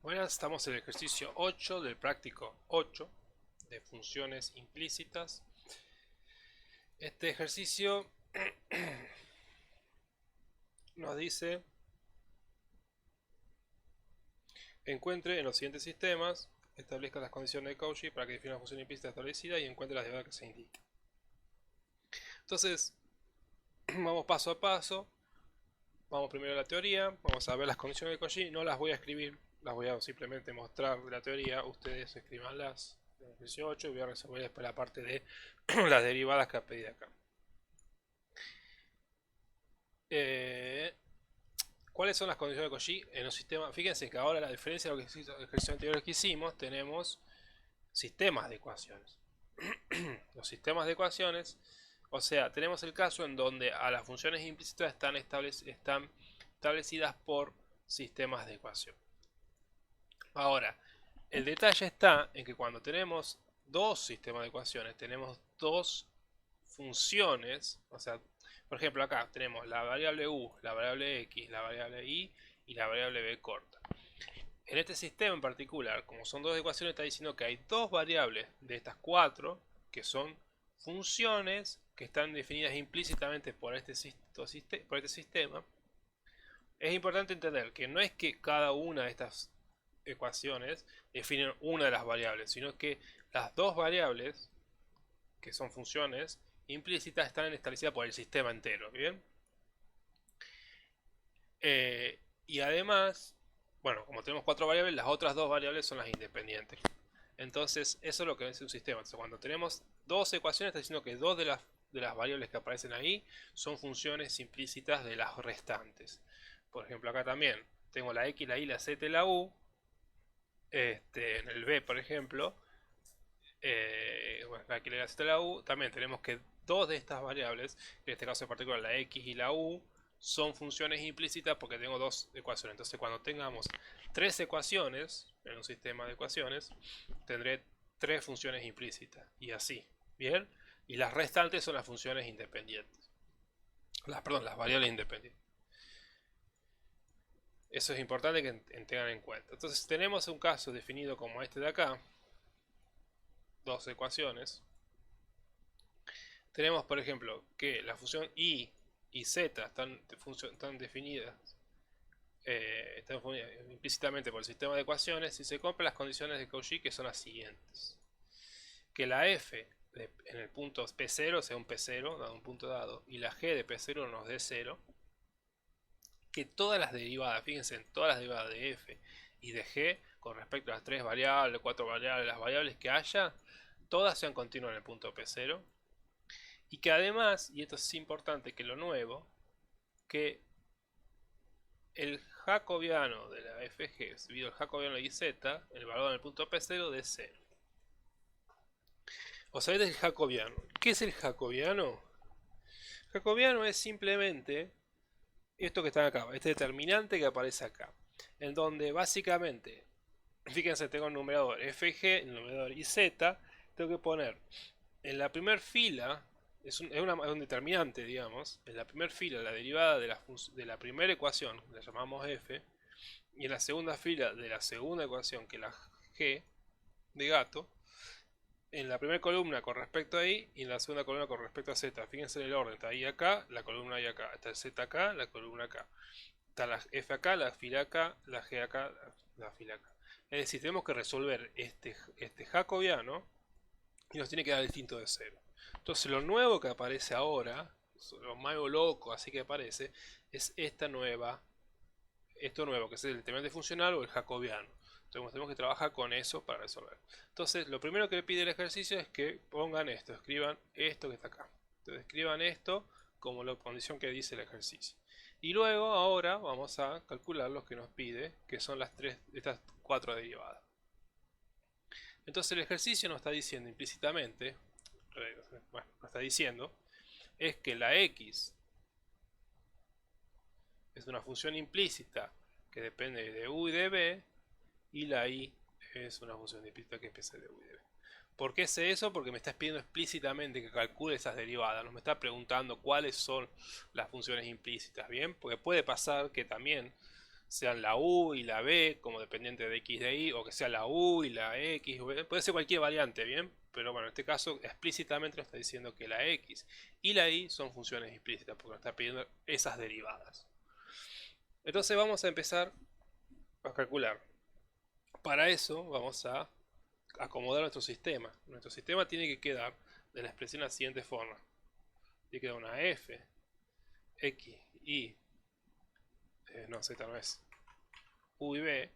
Bueno, estamos en el ejercicio 8 del práctico 8 de funciones implícitas. Este ejercicio nos dice: encuentre en los siguientes sistemas, establezca las condiciones de Cauchy para que defina una función implícita establecida y encuentre las derivadas que se indiquen. Entonces, vamos paso a paso. Vamos primero a la teoría, vamos a ver las condiciones de Cauchy. No las voy a escribir, las voy a simplemente mostrar de la teoría. Ustedes escribanlas en el ejercicio 8 y voy a resolver después la parte de las derivadas que pedí acá. ¿Cuáles son las condiciones de Cauchy en un sistema? Fíjense que ahora, la diferencia de los ejercicios anteriores que hicimos, tenemos sistemas de ecuaciones. Los sistemas de ecuaciones, o sea, tenemos el caso en donde a las funciones implícitas están establecidas por sistemas de ecuación. Ahora, el detalle está en que cuando tenemos dos sistemas de ecuaciones, tenemos dos funciones, o sea, por ejemplo acá tenemos la variable u, la variable x, la variable y la variable b corta. En este sistema en particular, como son dos ecuaciones, está diciendo que hay dos variables de estas cuatro que son funciones que están definidas implícitamente por este sistema. Es importante entender que no es que cada una de estas ecuaciones definen una de las variables, sino que las dos variables, que son funciones implícitas, están establecidas por el sistema entero, ¿bien? Y además, bueno, como tenemos cuatro variables, las otras dos variables son las independientes. Entonces, eso es lo que es un sistema. Entonces, cuando tenemos dos ecuaciones, está diciendo que dos de las variables que aparecen ahí son funciones implícitas de las restantes. Por ejemplo, acá también tengo la x, la y, la z y la u. En el b, por ejemplo, bueno, aquí la z y la u, también tenemos que dos de estas variables, en este caso en particular la x y la u, son funciones implícitas porque tengo dos ecuaciones. Entonces, cuando tengamos tres ecuaciones en un sistema de ecuaciones, tendré tres funciones implícitas y así, ¿bien? Y las restantes son las funciones independientes. Perdón, las variables independientes. Eso es importante que tengan en cuenta. Entonces, tenemos un caso definido como este de acá, dos ecuaciones. Tenemos, por ejemplo, que la función y z están definidas implícitamente por el sistema de ecuaciones si se cumplen las condiciones de Cauchy, que son las siguientes: que la f en el punto P0 sea un P0 dado un punto dado, y la g de P0 nos dé 0, que todas las derivadas, fíjense, en todas las derivadas de f y de g con respecto a las tres variables, cuatro variables, las variables que haya, todas sean continuas en el punto P0, y que además, y esto es importante, que lo nuevo, que el jacobiano de la fg subido el jacobiano de iz, el valor en el punto P0 de 0. ¿O sabéis del jacobiano? ¿Qué es el jacobiano? Jacobiano es simplemente esto que está acá, este determinante que aparece acá, en donde básicamente, fíjense, tengo el numerador fg, el numerador iz, tengo que poner en la primera fila, es un determinante, digamos, en la primera fila la derivada de la primera ecuación, la llamamos f, y en la segunda fila de la segunda ecuación, que es la g de gato, en la primera columna con respecto a y en la segunda columna con respecto a z. Fíjense en el orden, está i acá, la columna i acá, está el z acá, la columna acá, está la f acá, la fila acá, la g acá, la fila acá. Es decir, tenemos que resolver este jacobiano y nos tiene que dar el distinto de 0. Entonces lo nuevo que aparece ahora, lo más loco así que aparece, es esto nuevo que es el determinante funcional o el jacobiano. Entonces tenemos que trabajar con eso para resolver. Entonces lo primero que le pide el ejercicio es que pongan esto, escriban esto que está acá. Entonces escriban esto como la condición que dice el ejercicio. Y luego ahora vamos a calcular lo que nos pide, que son estas cuatro derivadas. Entonces el ejercicio nos está diciendo implícitamente, bueno, nos está diciendo, es que la x es una función implícita que depende de u y de b, y la y es una función implícita que empieza de u y de b. ¿Por qué sé eso? Porque me está pidiendo explícitamente que calcule esas derivadas, no me está preguntando cuáles son las funciones implícitas, ¿bien? Porque puede pasar que también sean la u y la b como dependiente de x de y, o que sea la u y la x, puede ser cualquier variante, ¿bien? Pero bueno, en este caso explícitamente nos está diciendo que la x y la y son funciones implícitas, porque nos está pidiendo esas derivadas. Entonces vamos a empezar a calcular. Para eso vamos a acomodar nuestro sistema. Nuestro sistema tiene que quedar de la expresión de la siguiente forma. Tiene que dar una f, x, y, no, z no es, u y b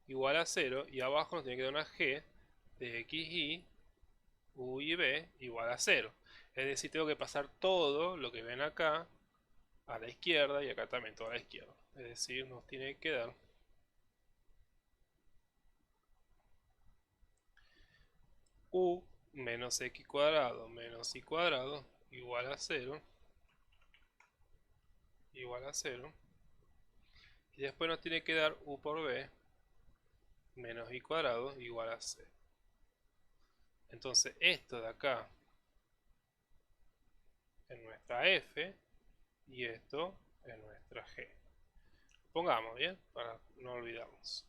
igual a 0, y abajo nos tiene que dar una g de x, y, u y b igual a 0. Es decir, tengo que pasar todo lo que ven acá a la izquierda y acá también todo a la izquierda. Es decir, nos tiene que dar u menos x cuadrado menos y cuadrado igual a 0, igual a 0. Y después nos tiene que dar u por b menos y cuadrado igual a 0. Entonces esto de acá en nuestra f y esto en nuestra g. Pongamos, ¿bien? Para no olvidarnos.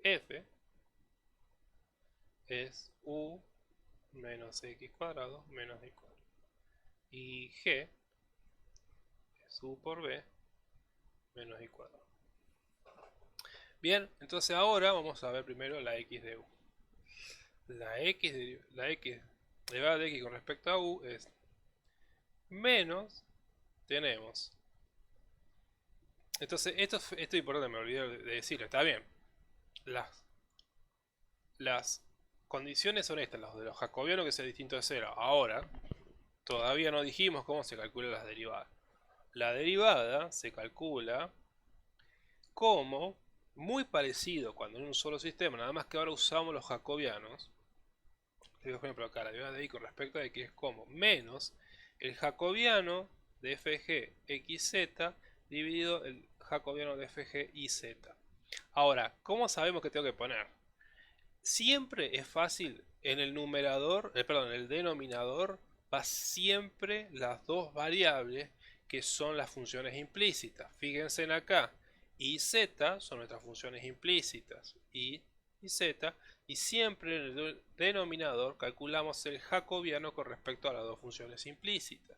F es u menos x cuadrado menos y cuadrado. Y g es u por b menos y cuadrado. Bien, entonces ahora vamos a ver primero la x de u. La x derivada de x con respecto a u es menos, tenemos. Entonces, esto es importante, me olvidé de decirlo, está bien. Las condiciones son estas, los de los jacobianos, que es distinto de 0. Ahora, todavía no dijimos cómo se calculan las derivadas. La derivada se calcula como muy parecido cuando en un solo sistema, nada más que ahora usamos los jacobianos. Le doy por ejemplo acá, la derivada de y con respecto a x es como menos el jacobiano de fg xz dividido el jacobiano de fg iz. Ahora, ¿cómo sabemos que tengo que poner? Siempre es fácil en el numerador, perdón, en el denominador va siempre las dos variables que son las funciones implícitas. Fíjense en acá, y z son nuestras funciones implícitas, y z, y siempre en el denominador calculamos el jacobiano con respecto a las dos funciones implícitas.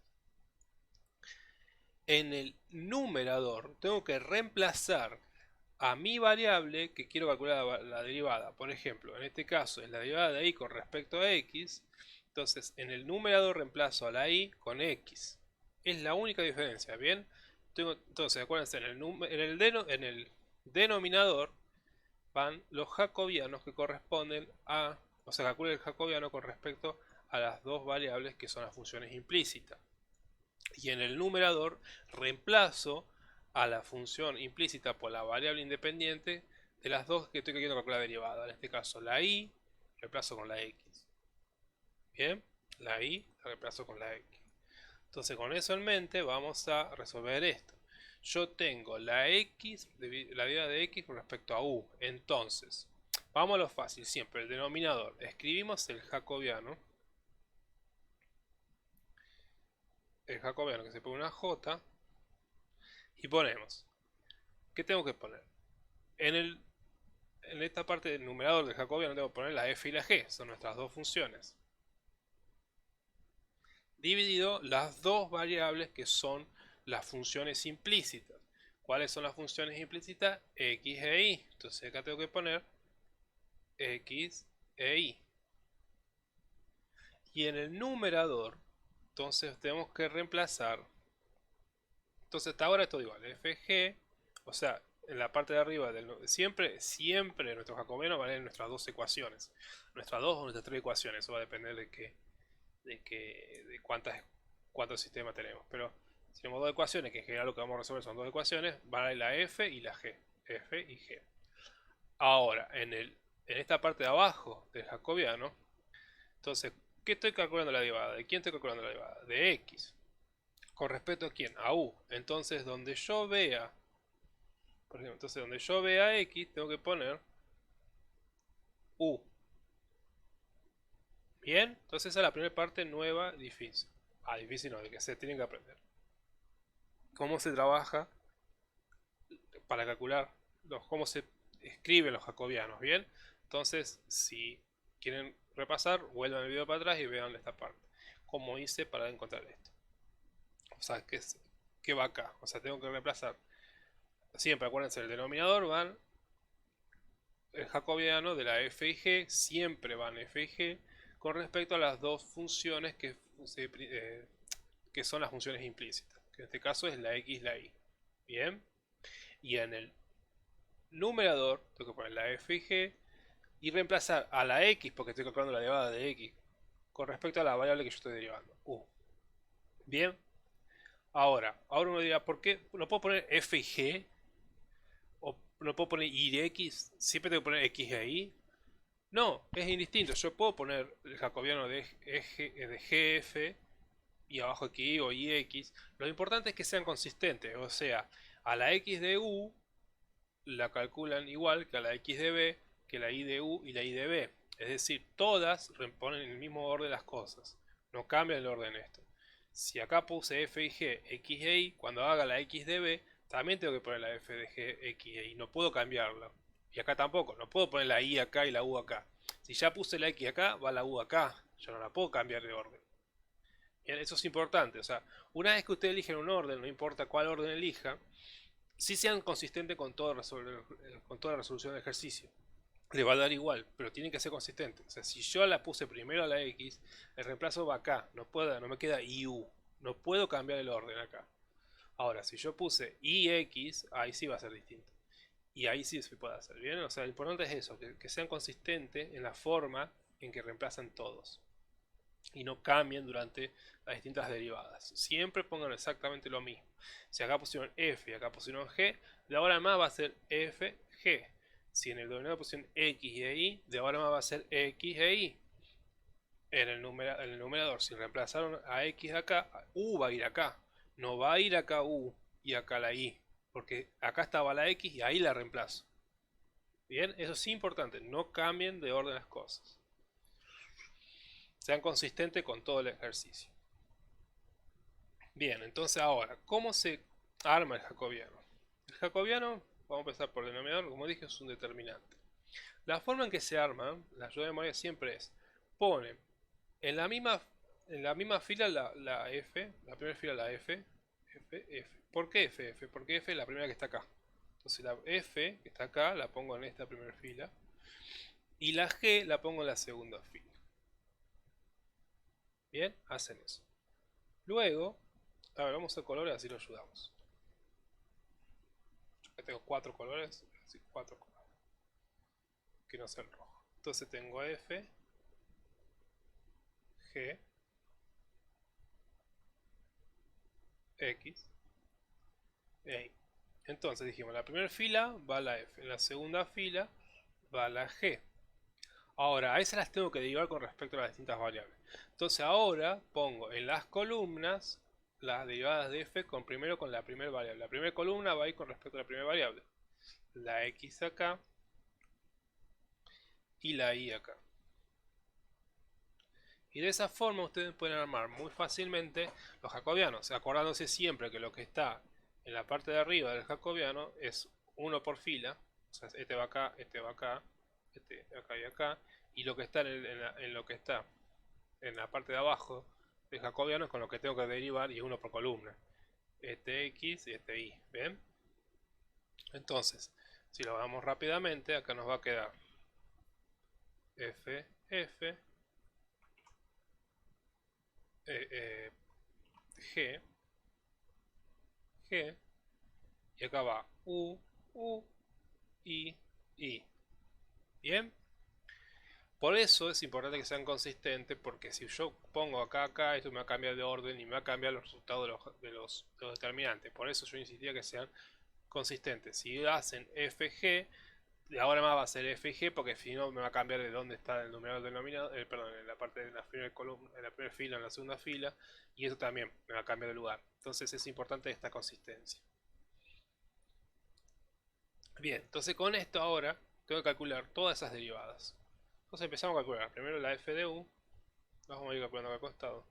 En el numerador tengo que reemplazar a mi variable que quiero calcular la derivada. Por ejemplo, en este caso es la derivada de y con respecto a x. Entonces en el numerador reemplazo a la y con x. Es la única diferencia, ¿bien? Entonces acuérdense, en el denominador van los jacobianos que corresponden a, o sea, calcula el jacobiano con respecto a las dos variables que son las funciones implícitas. Y en el numerador reemplazo a la función implícita por la variable independiente de las dos que estoy queriendo calcular derivada. En este caso la y reemplazo con la x. Bien, la y la reemplazo con la x. Entonces con eso en mente vamos a resolver esto. Yo tengo la x, la derivada de x con respecto a u. Entonces, vamos a lo fácil, siempre el denominador. Escribimos el jacobiano que se pone una j y ponemos. ¿Qué tengo que poner? En esta parte del numerador del jacobiano tengo que poner la f y la g, son nuestras dos funciones. Dividido las dos variables que son las funciones implícitas. ¿Cuáles son las funciones implícitas? X e y. Entonces acá tengo que poner x e y. Y en el numerador, entonces tenemos que reemplazar. Entonces hasta ahora es todo igual. Fg, o sea, en la parte de arriba, siempre nuestros jacobianos van a ser nuestras dos ecuaciones. Nuestras dos o nuestras tres ecuaciones. Eso va a depender de cuántos sistemas tenemos. Pero si tenemos dos ecuaciones, que en general lo que vamos a resolver son dos ecuaciones, van a ir la f y la g. F y g. Ahora, en esta parte de abajo del jacobiano, entonces, ¿qué estoy calculando la derivada? ¿De quién estoy calculando la derivada? De x. ¿Con respecto a quién? A u. Entonces, donde yo vea, por ejemplo, donde yo vea x, tengo que poner u. Bien, entonces esa es la primera parte nueva, difícil. Difícil no, de que se tienen que aprender. cómo se trabaja para calcular cómo se escriben los jacobianos, ¿bien? Entonces, si quieren repasar, vuelvan el video para atrás y vean esta parte. Cómo hice para encontrar esto. O sea, ¿qué va acá? O sea, tengo que reemplazar. Siempre acuérdense, el denominador van el jacobiano de la f y g, siempre van f y g con respecto a las dos funciones que son las funciones implícitas, que en este caso es la x y la y. Bien, y en el numerador tengo que poner la f y g y reemplazar a la x, porque estoy calculando la derivada de x, con respecto a la variable que yo estoy derivando, u. Bien, ahora uno dirá, ¿por qué no puedo poner f y g? ¿O no puedo poner y de x? ¿Siempre tengo que poner x e y? No, es indistinto. Yo puedo poner el jacobiano de gf y abajo xy o ix. Lo importante es que sean consistentes. O sea, a la x de u la calculan igual que a la x de b, que la y de u y la y de b. Es decir, todas ponen en el mismo orden las cosas. No cambia el orden esto. Si acá puse f y g, x e y, cuando haga la x de b, también tengo que poner la f de g, x e y. No puedo cambiarla. Y acá tampoco. No puedo poner la y acá y la u acá. Si ya puse la x acá, va la u acá. Yo no la puedo cambiar de orden. Bien, eso es importante. O sea, una vez que usted eligen un orden, no importa cuál orden elija, si sean consistentes con con toda la resolución del ejercicio. Le va a dar igual, pero tiene que ser consistente. O sea, si yo la puse primero a la x, el reemplazo va acá. No me queda iu. No puedo cambiar el orden acá. Ahora, si yo puse ix, ahí sí va a ser distinto. Y ahí sí se puede hacer, ¿bien? O sea, lo importante es eso, que sean consistentes en la forma en que reemplazan todos. Y no cambien durante las distintas derivadas. Siempre pongan exactamente lo mismo. Si acá pusieron f y acá pusieron g, de ahora en más va a ser f, g. Si en el denominador pusieron x e y, de ahora en más va a ser x e y. En el numerador, si reemplazaron a x acá, u va a ir acá. No va a ir acá u y acá la y. Porque acá estaba la x y ahí la reemplazo. Bien, eso es importante. No cambien de orden las cosas. Sean consistentes con todo el ejercicio. Bien, entonces ahora, ¿cómo se arma el jacobiano? El jacobiano, vamos a empezar por el denominador, como dije, es un determinante. La forma en que se arma, la ayuda de memoria siempre es, pone en la misma fila la F, la primera fila la F, F, F. ¿Por qué F, F? Porque F es la primera que está acá. Entonces la F, que está acá, la pongo en esta primera fila. Y la G la pongo en la segunda fila. Bien, hacen eso. Luego, a ver, vamos a colores, así lo ayudamos. Acá tengo 4 colores, así 4 colores. Que no sea el rojo. Entonces tengo F, G, X, E. Entonces dijimos, en la primera fila va la F, en la segunda fila va la G. Ahora, a esas las tengo que derivar con respecto a las distintas variables. Entonces ahora pongo en las columnas las derivadas de F primero con la primera variable. La primera columna va a ir con respecto a la primera variable. La X acá y la Y acá. Y de esa forma ustedes pueden armar muy fácilmente los jacobianos, acordándose siempre que lo que está en la parte de arriba del jacobiano es uno por fila, o sea, este va acá, este va acá, este acá y acá, y lo que está en lo que está en la parte de abajo del jacobiano es con lo que tengo que derivar y es uno por columna, este x y este y, ¿ven? Entonces, si lo hagamos rápidamente, acá nos va a quedar f, f, G, G, y acá va U, U, I, I. ¿Bien? Por eso es importante que sean consistentes, porque si yo pongo acá, acá, esto me va a cambiar de orden y me va a cambiar los resultados de los determinantes. Por eso yo insistía que sean consistentes. Si hacen FG, de ahora más va a ser FG, porque si no me va a cambiar de dónde está el numerador denominador, perdón, en la parte de la primera columna, en la primera fila, en la segunda fila, y eso también me va a cambiar de lugar. Entonces es importante esta consistencia. Bien, entonces con esto ahora tengo que calcular todas esas derivadas. Entonces empezamos a calcular primero la f de u, vamos a ir calculando acá al costado.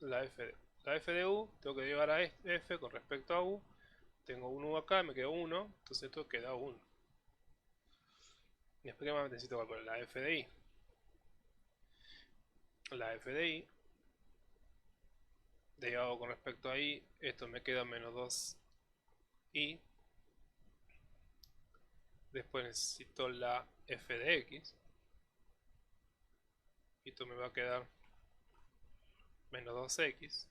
La f de u. la f de u, tengo que derivar a f con respecto a u. Tengo un u acá, me quedó 1, entonces esto queda 1. Y después, ¿qué más necesito calcular? La f de i. La f de i, derivado con respecto a i, esto me queda menos 2i. Después necesito la f de x. Y esto me va a quedar menos 2x.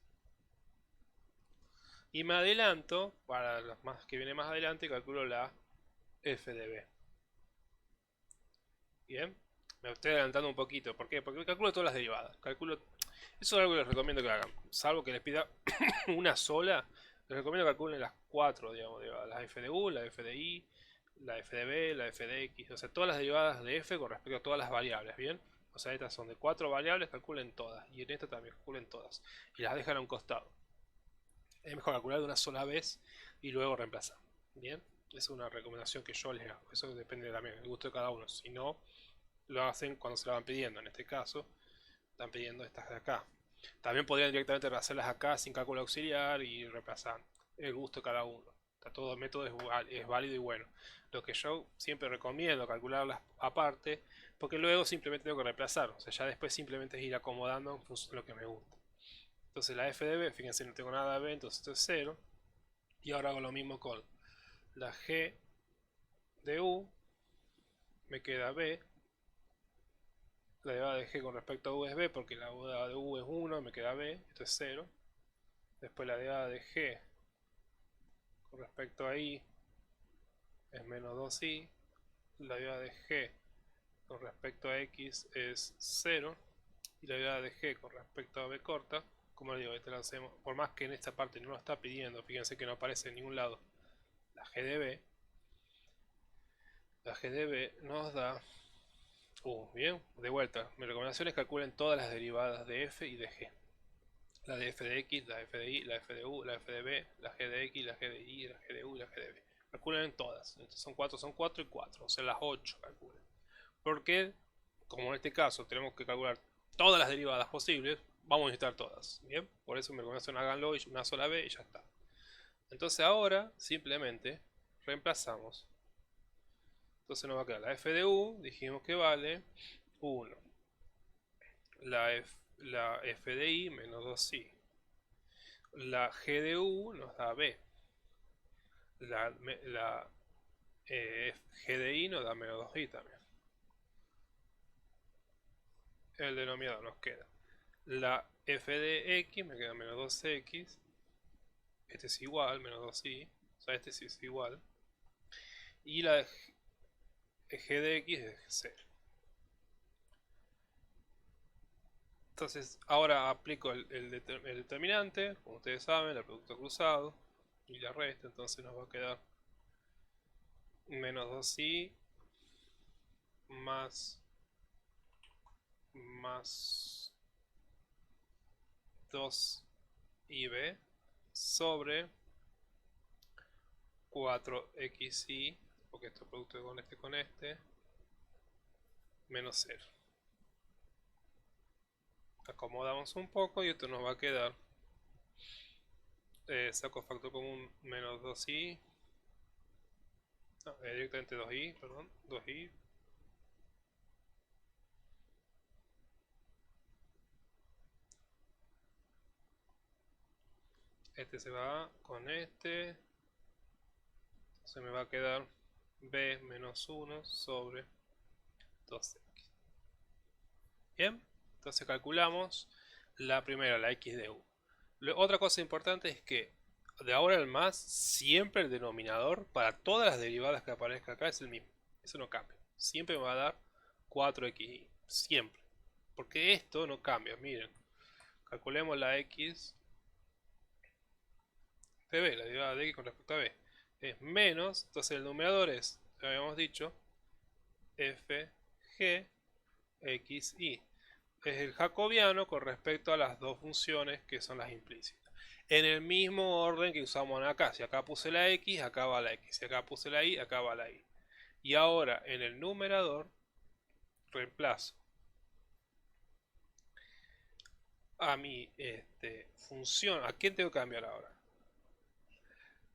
Y me adelanto, para los más que viene más adelante, calculo la f de b. Bien, me estoy adelantando un poquito. ¿Por qué? Porque calculo todas las derivadas. Eso es algo que les recomiendo que hagan. Salvo que les pida una sola, les recomiendo que calculen las 4, digamos, derivadas. La f de u, la f de i, la f de b, la f de x. O sea, todas las derivadas de f con respecto a todas las variables, ¿bien? O sea, estas son de 4 variables, calculen todas. Y en esta también calculen todas. Y las dejan a un costado. Es mejor calcular de una sola vez y luego reemplazar. Bien, es una recomendación que yo les hago. Eso depende también del gusto de cada uno. Si no, lo hacen cuando se la van pidiendo. En este caso, están pidiendo estas de acá. También podrían directamente hacerlas acá sin cálculo auxiliar y reemplazar. El gusto de cada uno. Todo método es válido y bueno. Lo que yo siempre recomiendo calcularlas aparte, porque luego simplemente tengo que reemplazar. O sea, ya después simplemente es ir acomodando en función de lo que me gusta. Entonces la f de b, fíjense, no tengo nada de b, entonces esto es 0. Y ahora hago lo mismo con la g de u, me queda b. La derivada de g con respecto a u es b, porque la derivada de u es 1, me queda b, esto es 0. Después la derivada de g con respecto a i es menos 2i. La derivada de g con respecto a x es 0. Y la derivada de g con respecto a b corta, como les digo, este lo hacemos, por más que en esta parte no lo está pidiendo, fíjense que no aparece en ningún lado la g de b. La g de b nos da... bien, de vuelta, mi recomendación es que calculen todas las derivadas de f y de g. La de f de x, la f de i, la f de u, la f de b, la g de x, la g de y, la g de u y la g de b. Calculen todas. Son 4 y 4, o sea, las 8 calculen. Porque, como en este caso tenemos que calcular todas las derivadas posibles, vamos a necesitar todas. Bien, por eso mi recomendación háganlo y una sola vez y ya está. Entonces ahora simplemente reemplazamos. Entonces nos va a quedar la f de u, dijimos que vale 1. La f de i menos 2i. La g de u nos da b. La g de i nos da menos 2i también. El denominador nos queda. La f de x me queda menos 2x. Este es igual, menos 2i. O sea, este sí es igual. Y la g de x es 0. Entonces, ahora aplico el determinante, como ustedes saben, el producto cruzado y la resta. Entonces nos va a quedar menos 2i más 2ib sobre 4xi, porque esto es producto con este, menos 0. Acomodamos un poco y esto nos va a quedar, saco factor común, menos 2i, no, directamente 2i, perdón, 2i. Este se va con este, se me va a quedar b menos 1 sobre 2x. Bien, entonces calculamos la primera, la x de u. Otra cosa importante es que de ahora en más, siempre el denominador para todas las derivadas que aparezca acá es el mismo. Eso no cambia. Siempre me va a dar 4xi. Siempre. Porque esto no cambia. Miren. Calculemos la x de b, la derivada de x con respecto a b. Es menos, entonces el numerador es, ya habíamos dicho, f g x y. Es el jacobiano con respecto a las dos funciones que son las implícitas. En el mismo orden que usamos acá. Si acá puse la x, acá va la x. Si acá puse la y, acá va la y. Y ahora en el numerador reemplazo a mi función. ¿A quién tengo que cambiar ahora?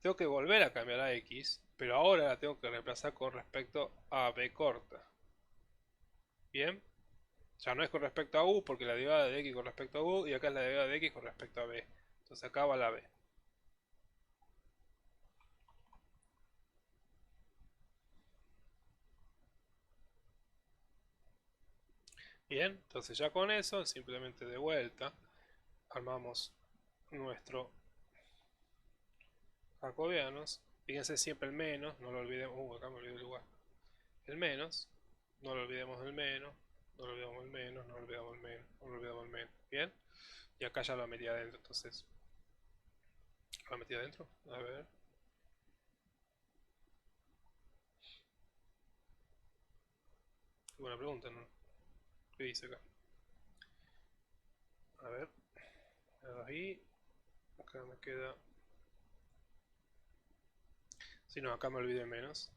Tengo que volver a cambiar a x, pero ahora la tengo que reemplazar con respecto a b corta. Bien, ya no es con respecto a u, porque la derivada de x con respecto a u, y acá es la derivada de x con respecto a b. Entonces acá va la b. Bien, entonces ya con eso, simplemente de vuelta, armamos nuestro jacobianos. Fíjense siempre el menos, no lo olvidemos. Acá me olvidé el lugar. El menos, no lo olvidemos del menos, no lo olvidemos el menos, no lo olvidemos el menos, no lo olvidemos el menos. Bien, y acá ya lo metí adentro, entonces. ¿Lo metí adentro? A ver. Qué buena pregunta, ¿no? ¿Qué dice acá? A ver. Ahí. Acá me queda. Si no, acá me olvidé menos.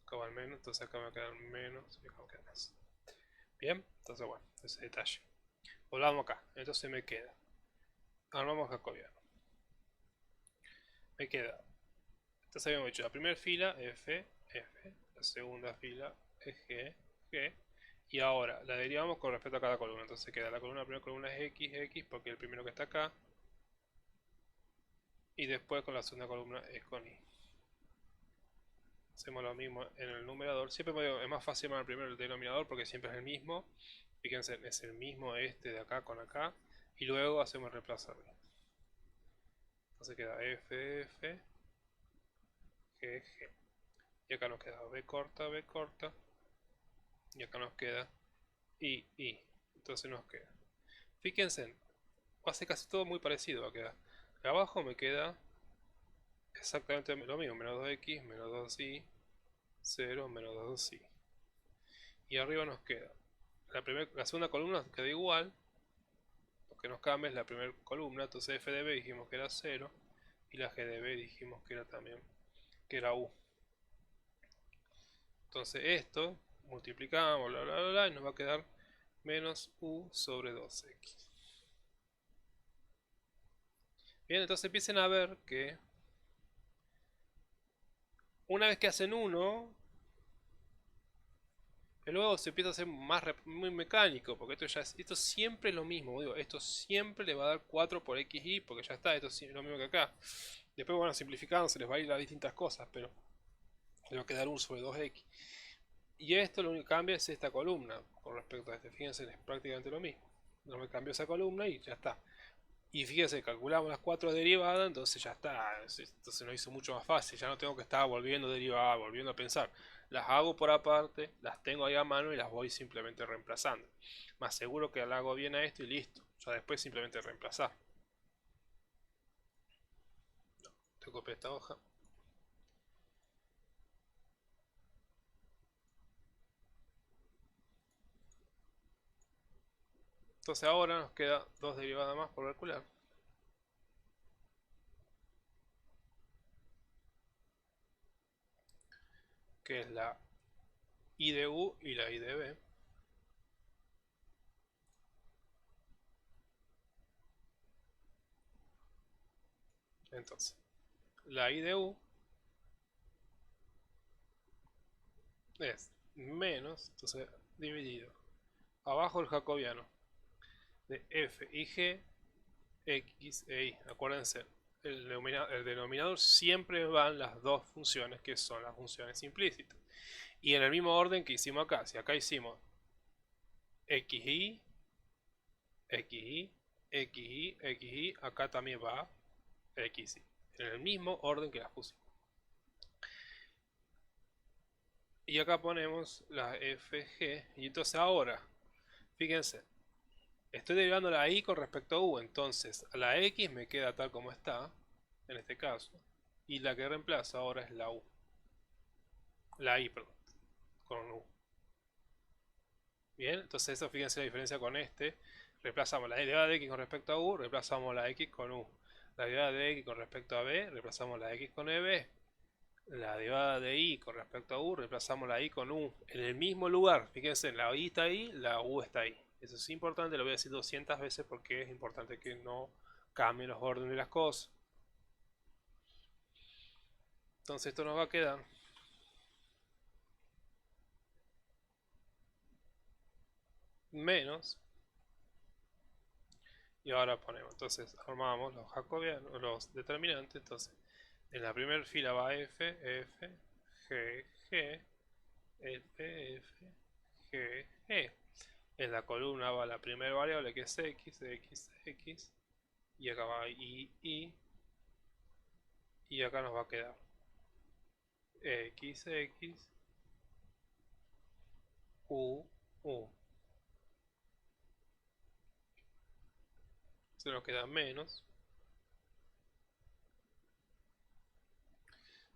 Acá va el menos, entonces acá me va a quedar menos y acá me queda más. Bien, entonces bueno, ese detalle. Volvamos acá, entonces me queda. Armamos jacobiano. Me queda. Entonces habíamos hecho la primera fila, F, F. La segunda fila, G, G. Y ahora la derivamos con respecto a cada columna. Entonces queda la primera columna es X, X, porque el primero que está acá. Y después con la segunda columna es con Y. Hacemos lo mismo en el numerador. Siempre es más fácil armar primero el denominador porque siempre es el mismo. Fíjense, es el mismo este de acá con acá. Y luego hacemos reemplazarlo. Entonces queda F, F, G, G. Y acá nos queda B corta, B corta. Y acá nos queda I, I. Entonces nos queda. Fíjense, hace casi todo muy parecido va a quedar. Abajo me queda exactamente lo mismo. Menos 2x, menos 2y, 0, menos 2y. Y arriba nos queda. La segunda columna queda igual. Lo que nos cambia es la primera columna. Entonces f de b dijimos que era 0. Y la g de b dijimos que era también que era u. Entonces esto multiplicamos, bla bla bla, bla, y nos va a quedar menos u sobre 2x. Bien, entonces empiecen a ver que una vez que hacen uno, luego se empieza a hacer muy mecánico, porque esto siempre es lo mismo, digo, esto siempre le va a dar 4 por xy, porque ya está, esto es lo mismo que acá. Después, bueno, simplificando se les va a ir a distintas cosas, pero le va a quedar 1 sobre 2x. Y esto lo único que cambia es esta columna con respecto a este. Fíjense, es prácticamente lo mismo. No me cambio esa columna y ya está. Y fíjense, calculamos las 4 derivadas, entonces ya está. Entonces nos hizo mucho más fácil. Ya no tengo que estar volviendo derivadas, volviendo a pensar. Las hago por aparte, las tengo ahí a mano y las voy simplemente reemplazando. Más seguro que le hago bien a esto y listo. Ya después simplemente reemplazar. No, te copié esta hoja. Entonces ahora nos queda 2 derivadas más por calcular. Que es la I de U y la I de B. Entonces, la I de U es menos, entonces dividido. Abajo el jacobiano de f y g, x e y. Acuérdense, el denominador siempre van las dos funciones que son las funciones implícitas. Y en el mismo orden que hicimos acá. Si acá hicimos xy, xy, xy, xy, acá también va xy. En el mismo orden que las pusimos. Y acá ponemos la fg. Y entonces ahora, fíjense, estoy derivando la i con respecto a u. Entonces la x me queda tal como está, en este caso. Y la que reemplazo ahora es la u. La i, perdón, con u. Bien, entonces eso, fíjense la diferencia con este. Reemplazamos la derivada de x con respecto a u, reemplazamos la x con u. La derivada de x con respecto a b, reemplazamos la x con eb. La derivada de y con respecto a u, reemplazamos la y con u en el mismo lugar. Fíjense, la y está ahí, la u está ahí. Eso es importante, lo voy a decir 200 veces porque es importante que no cambien los órdenes de las cosas. Entonces esto nos va a quedar menos. Y ahora ponemos, entonces armamos los jacobianos, los determinantes. Entonces en la primera fila va f, f, g, g, f, f, g, g. En la columna va la primera variable que es x, x, x. Y acá va y, y acá nos va a quedar x, x, u, u. Se nos queda menos.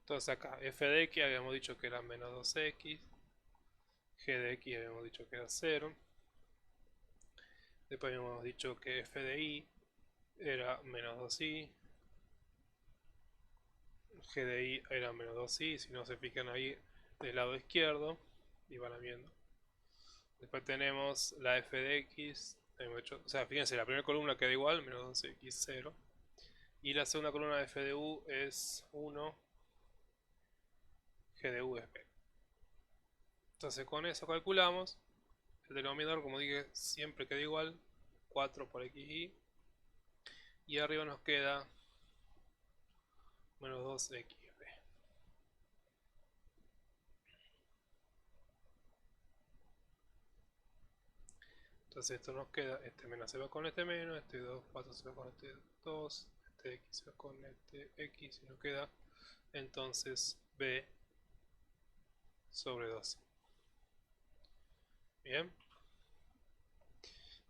Entonces acá f de x habíamos dicho que era menos 2x. G de x habíamos dicho que era 0. Después habíamos dicho que f de y era menos 2y. G de y era menos 2y. Si no se fijan ahí del lado izquierdo y van viendo. Después tenemos la f de x. O sea, fíjense, la primera columna queda igual, menos 2x, 0. Y la segunda columna de f de u es 1. G de u es b. Entonces con eso calculamos. El denominador, como dije, siempre queda igual. 4 por xy. Y arriba nos queda menos 2xb. Entonces esto nos queda, este menos se va con este menos, este 2, 4 se va con este 2, este x se va con este x y nos queda entonces b sobre 2. Bien.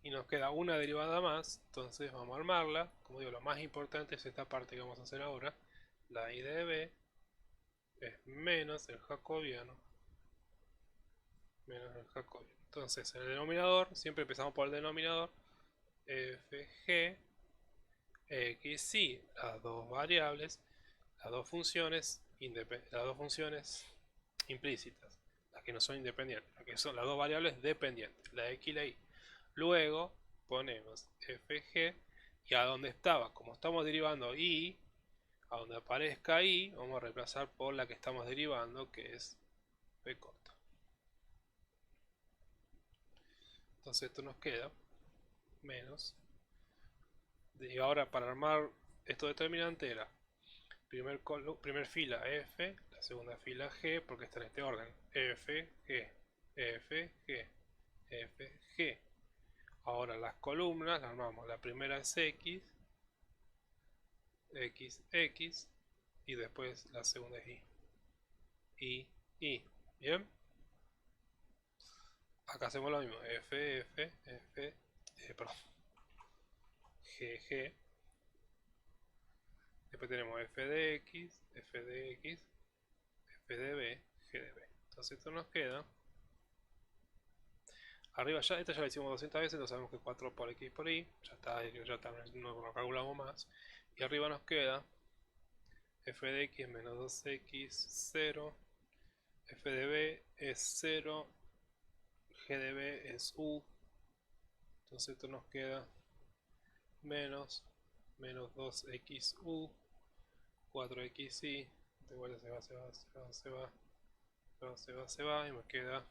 Y nos queda una derivada más, entonces vamos a armarla. Como digo, lo más importante es esta parte que vamos a hacer ahora. La y de b es menos el jacobiano. Menos el jacobiano. Entonces en el denominador, siempre empezamos por el denominador. fg x y las dos variables, las dos funciones implícitas, las que no son independientes, las que son las dos variables dependientes, la x y la y. Luego ponemos fg y a donde estaba, como estamos derivando y, a donde aparezca y, vamos a reemplazar por la que estamos derivando, que es b corta. Entonces esto nos queda menos. Y ahora para armar esto determinante era primer fila f, la segunda fila g, porque está en este orden. f, g, f, g, f, g. Ahora las columnas las armamos. La primera es x, x, x. Y después la segunda es y, y. Bien. Acá hacemos lo mismo. F, f, f, perdón. G, g. Después tenemos f de x, f de x, f de b, g de b. Entonces esto nos queda. Arriba ya, esta ya la hicimos 200 veces, entonces sabemos que 4 por x por y. Ya está, no calculamos más. Y arriba nos queda f de x es menos 2x, 0. F de b es 0. G de b es u. Entonces esto nos queda menos 2xu, 4xy. De vuelta se va, se va, se va, se va, se va, se va, se va. Y me queda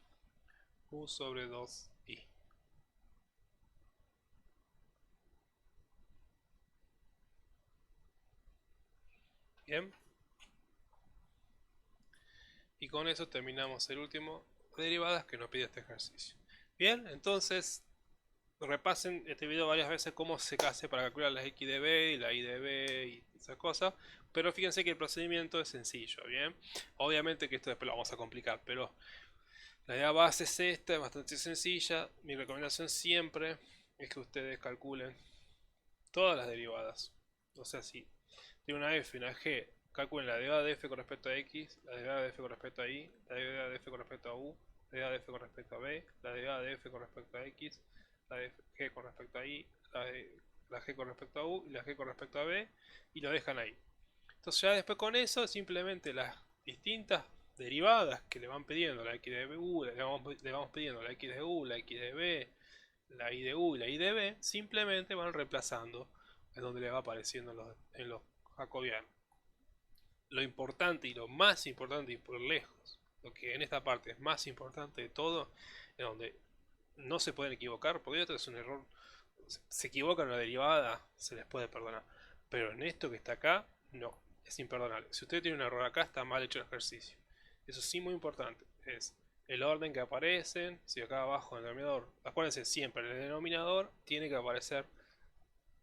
u sobre 2i. Bien. Y con eso terminamos el último de derivadas que nos pide este ejercicio. Bien, entonces repasen este video varias veces cómo se hace para calcular las x de b y la y de b y esas cosas. Pero fíjense que el procedimiento es sencillo, ¿bien? Obviamente que esto después lo vamos a complicar, pero la idea base es esta, es bastante sencilla. Mi recomendación siempre es que ustedes calculen todas las derivadas. O sea, si tiene una f y una g, calculen la derivada de f con respecto a x, la derivada de f con respecto a y, la derivada de f con respecto a u, la derivada de f con respecto a b, la derivada de f con respecto a x, la de g con respecto a y, la g con respecto a u y la g con respecto a b, y lo dejan ahí. Entonces ya después con eso, simplemente las distintas derivadas que le van pidiendo, la x de u, le vamos pidiendo la x de u, la x de b, la I de U y la I de B simplemente van reemplazando, es donde le va apareciendo en los jacobianos. Lo importante y lo más importante y por lejos, lo que en esta parte es más importante de todo, es donde no se pueden equivocar, porque esto es un error, se equivocan en la derivada, se les puede perdonar, pero en esto que está acá, no, es imperdonable. Si usted tiene un error acá, está mal hecho el ejercicio. Eso sí, muy importante, es el orden que aparecen, si acá abajo en el denominador, acuérdense siempre, en el denominador tiene que aparecer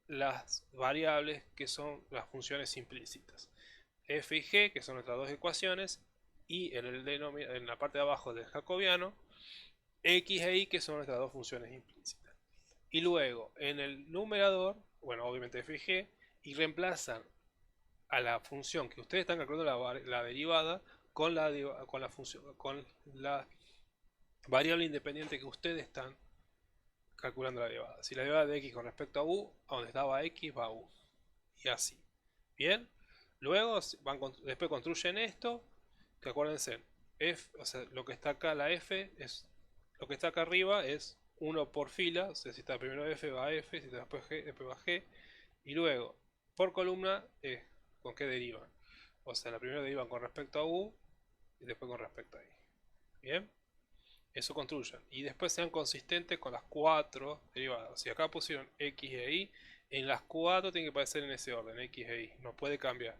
las variables que son las funciones implícitas. F y G, que son nuestras dos ecuaciones, y en la parte de abajo del jacobiano, X e Y, que son nuestras dos funciones implícitas. Y luego, en el numerador, bueno, obviamente F y G, y reemplazan a la función que ustedes están calculando la derivada con la variable independiente que ustedes están calculando la derivada. Si la derivada de x con respecto a u, a donde estaba x va a u. Y así. Bien. Luego después construyen esto. Que acuérdense. F, o sea, lo que está acá, la f, es lo que está acá arriba es 1 por fila. O sea, si está primero f va a f, si está después g, después va a g. Y luego, por columna, con qué derivan. O sea, la primera derivan con respecto a u y después con respecto a y. Bien. Eso construyan. Y después sean consistentes con las cuatro derivadas. Si acá pusieron x e y, en las cuatro tienen que aparecer en ese orden, x e y. No puede cambiar.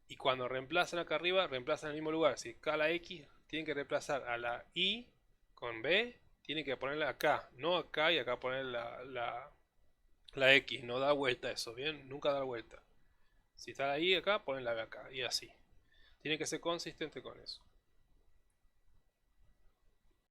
Y cuando reemplazan acá arriba, reemplazan en el mismo lugar. Si acá la x, tienen que reemplazar a la y con b, tienen que ponerla acá. No acá y acá poner la x. No da vuelta eso, ¿bien? Nunca da vuelta. Si está la y acá, ponen la b acá. Y así. Tiene que ser consistente con eso.